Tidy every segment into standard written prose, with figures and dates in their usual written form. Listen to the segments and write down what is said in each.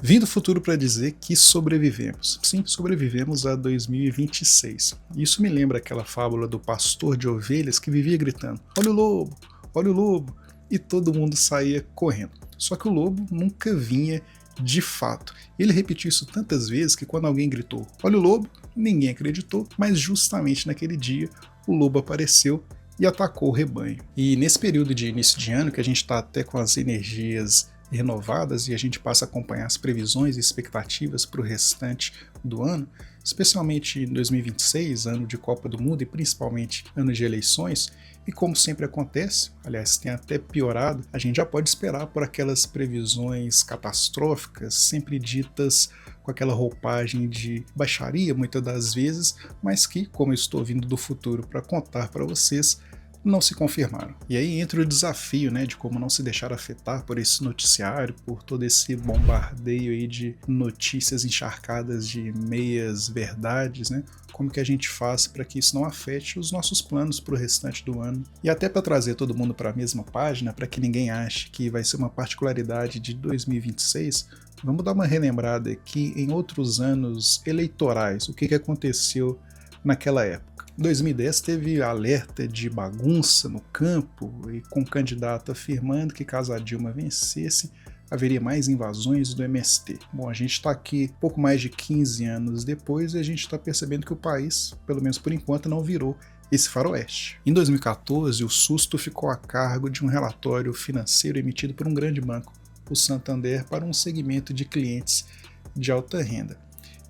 Vim do futuro para dizer que sobrevivemos. Sim, sobrevivemos a 2026. Isso me lembra aquela fábula do pastor de ovelhas que vivia gritando: "Olha o lobo! Olha o lobo!" E todo mundo saía correndo. Só que o lobo nunca vinha de fato. Ele repetiu isso tantas vezes que quando alguém gritou: "Olha o lobo!", ninguém acreditou, mas justamente naquele dia o lobo apareceu e atacou o rebanho. E nesse período de início de ano, que a gente está até com as energias renovadas e a gente passa a acompanhar as previsões e expectativas para o restante do ano, especialmente em 2026, ano de Copa do Mundo e principalmente ano de eleições, e como sempre acontece, aliás, tem até piorado, a gente já pode esperar por aquelas previsões catastróficas, sempre ditas com aquela roupagem de baixaria muitas das vezes, mas que, como eu estou vindo do futuro para contar para vocês, não se confirmaram. E aí entra o desafio, né, de como não se deixar afetar por esse noticiário, por todo esse bombardeio aí de notícias encharcadas de meias verdades, né? Como que a gente faz para que isso não afete os nossos planos para o restante do ano? E até para trazer todo mundo para a mesma página, para que ninguém ache que vai ser uma particularidade de 2026, vamos dar uma relembrada aqui em outros anos eleitorais, o que aconteceu naquela época. 2010 teve alerta de bagunça no campo e com o candidato afirmando que caso a Dilma vencesse, haveria mais invasões do MST. Bom, a gente está aqui pouco mais de 15 anos depois e a gente está percebendo que o país, pelo menos por enquanto, não virou esse faroeste. Em 2014, o susto ficou a cargo de um relatório financeiro emitido por um grande banco, o Santander, para um segmento de clientes de alta renda.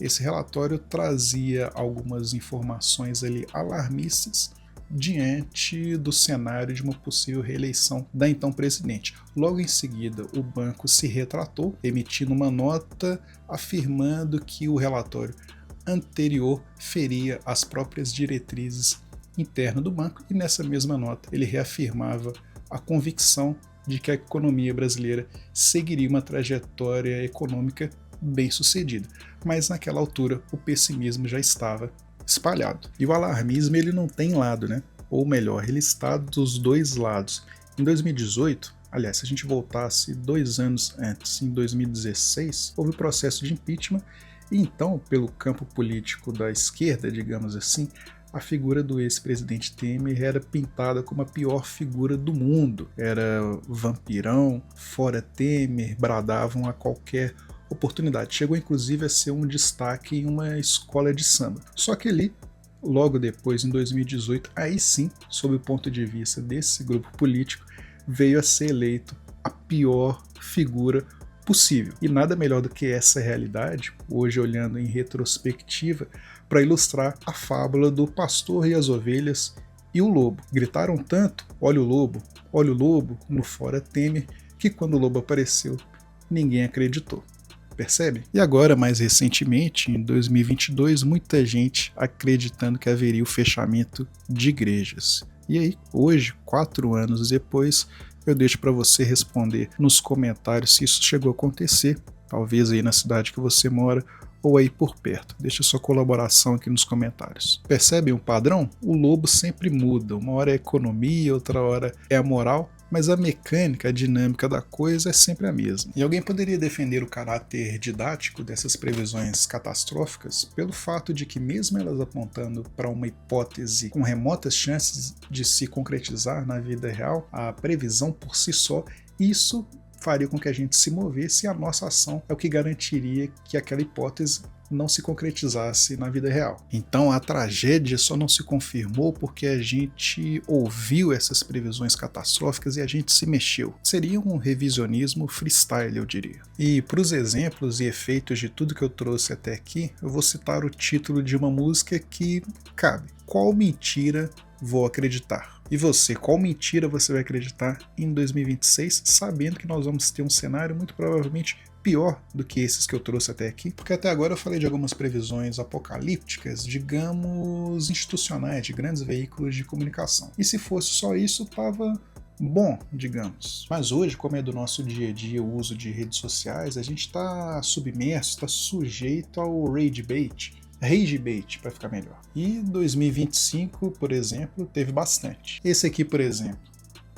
Esse relatório trazia algumas informações ali alarmistas diante do cenário de uma possível reeleição da então presidente. Logo em seguida, o banco se retratou, emitindo uma nota afirmando que o relatório anterior feria as próprias diretrizes internas do banco, e nessa mesma nota ele reafirmava a convicção de que a economia brasileira seguiria uma trajetória econômica bem-sucedida, mas naquela altura o pessimismo já estava espalhado. E o alarmismo ele não tem lado, né? Ou melhor, ele está dos dois lados. Em 2018, aliás, se a gente voltasse 2 anos antes, em 2016, houve o processo de impeachment, e então, pelo campo político da esquerda, digamos assim, a figura do ex-presidente Temer era pintada como a pior figura do mundo. Era vampirão, fora Temer, bradavam a qualquer oportunidade. Chegou inclusive a ser um destaque em uma escola de samba. Só que ali, logo depois, em 2018, aí sim, sob o ponto de vista desse grupo político, veio a ser eleito a pior figura possível. E nada melhor do que essa realidade, hoje olhando em retrospectiva, para ilustrar a fábula do pastor e as ovelhas e o lobo. Gritaram tanto, olha o lobo, no fora Temer, que quando o lobo apareceu, ninguém acreditou. Percebe? E agora, mais recentemente, em 2022, muita gente acreditando que haveria o fechamento de igrejas. E aí, hoje, 4 anos depois, eu deixo para você responder nos comentários se isso chegou a acontecer, talvez aí na cidade que você mora, ou aí por perto. Deixa sua colaboração aqui nos comentários. Percebem o padrão? O lobo sempre muda. Uma hora é a economia, outra hora é a moral, mas a mecânica, a dinâmica da coisa é sempre a mesma. E alguém poderia defender o caráter didático dessas previsões catastróficas pelo fato de que, mesmo elas apontando para uma hipótese com remotas chances de se concretizar na vida real, a previsão por si só, isso faria com que a gente se movesse, e a nossa ação é o que garantiria que aquela hipótese não se concretizasse na vida real. Então a tragédia só não se confirmou porque a gente ouviu essas previsões catastróficas e a gente se mexeu. Seria um revisionismo freestyle, eu diria. E para os exemplos e efeitos de tudo que eu trouxe até aqui, eu vou citar o título de uma música que cabe. Qual mentira vou acreditar? E você, qual mentira você vai acreditar em 2026, sabendo que nós vamos ter um cenário muito provavelmente pior do que esses que eu trouxe até aqui? Porque até agora eu falei de algumas previsões apocalípticas, digamos, institucionais, de grandes veículos de comunicação. E se fosse só isso, tava bom, digamos. Mas hoje, como é do nosso dia a dia o uso de redes sociais, a gente está submerso, está sujeito ao rage bait, para ficar melhor. E 2025, por exemplo, teve bastante. Esse aqui, por exemplo,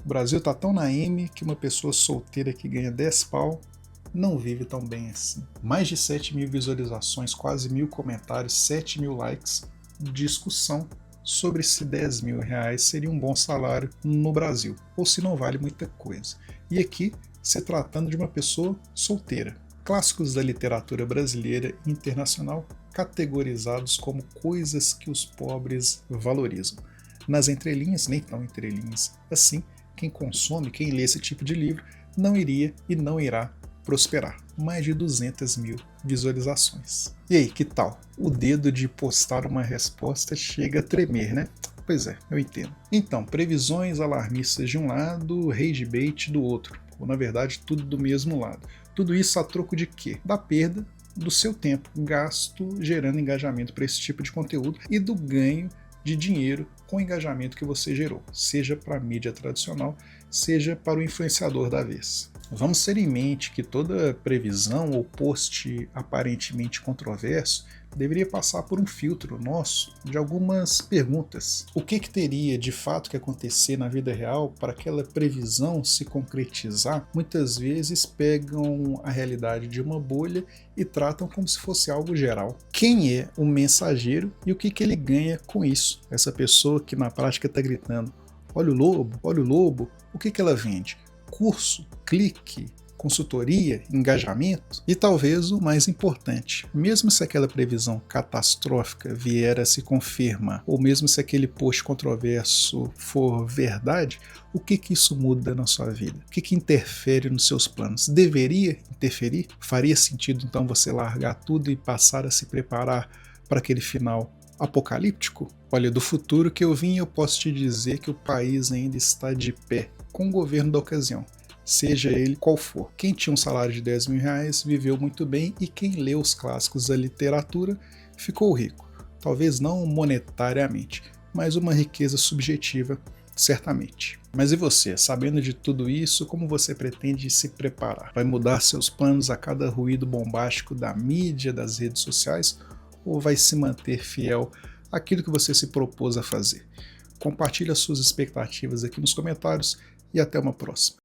o Brasil tá tão na M que uma pessoa solteira que ganha 10 pau não vive tão bem assim. Mais de 7 mil visualizações, quase 1.000 comentários, 7 mil likes, discussão sobre se 10 mil reais seria um bom salário no Brasil, ou se não vale muita coisa. E aqui, se tratando de uma pessoa solteira. Clássicos da literatura brasileira e internacional categorizados como coisas que os pobres valorizam. Nas entrelinhas, nem tão entrelinhas assim, quem consome, quem lê esse tipo de livro, não iria e não irá prosperar. Mais de 200 mil visualizações. E aí, que tal? O dedo de postar uma resposta chega a tremer, né? Pois é, eu entendo. Então, previsões alarmistas de um lado, rage bait do outro. Ou, na verdade, tudo do mesmo lado. Tudo isso a troco de quê? Da perda do seu tempo gasto gerando engajamento para esse tipo de conteúdo e do ganho de dinheiro com o engajamento que você gerou, seja para a mídia tradicional, seja para o influenciador da vez. Vamos ter em mente que toda previsão ou post aparentemente controverso deveria passar por um filtro nosso de algumas perguntas. O que teria de fato que acontecer na vida real para aquela previsão se concretizar? Muitas vezes pegam a realidade de uma bolha e tratam como se fosse algo geral. Quem é o mensageiro e o que ele ganha com isso? Essa pessoa que na prática está gritando: olha o lobo, o que ela vende? Curso, clique, consultoria, engajamento? E talvez o mais importante, mesmo se aquela previsão catastrófica vier a se confirmar, ou mesmo se aquele post controverso for verdade, o que isso muda na sua vida? O que interfere nos seus planos? Deveria interferir? Faria sentido então você largar tudo e passar a se preparar para aquele final apocalíptico? Olha, do futuro que eu vim, eu posso te dizer que o país ainda está de pé, com o governo da ocasião, seja ele qual for. Quem tinha um salário de 10 mil reais viveu muito bem e quem leu os clássicos da literatura ficou rico. Talvez não monetariamente, mas uma riqueza subjetiva, certamente. Mas e você, sabendo de tudo isso, como você pretende se preparar? Vai mudar seus planos a cada ruído bombástico da mídia, das redes sociais, ou vai se manter fiel àquilo que você se propôs a fazer? Compartilhe as suas expectativas aqui nos comentários e até uma próxima.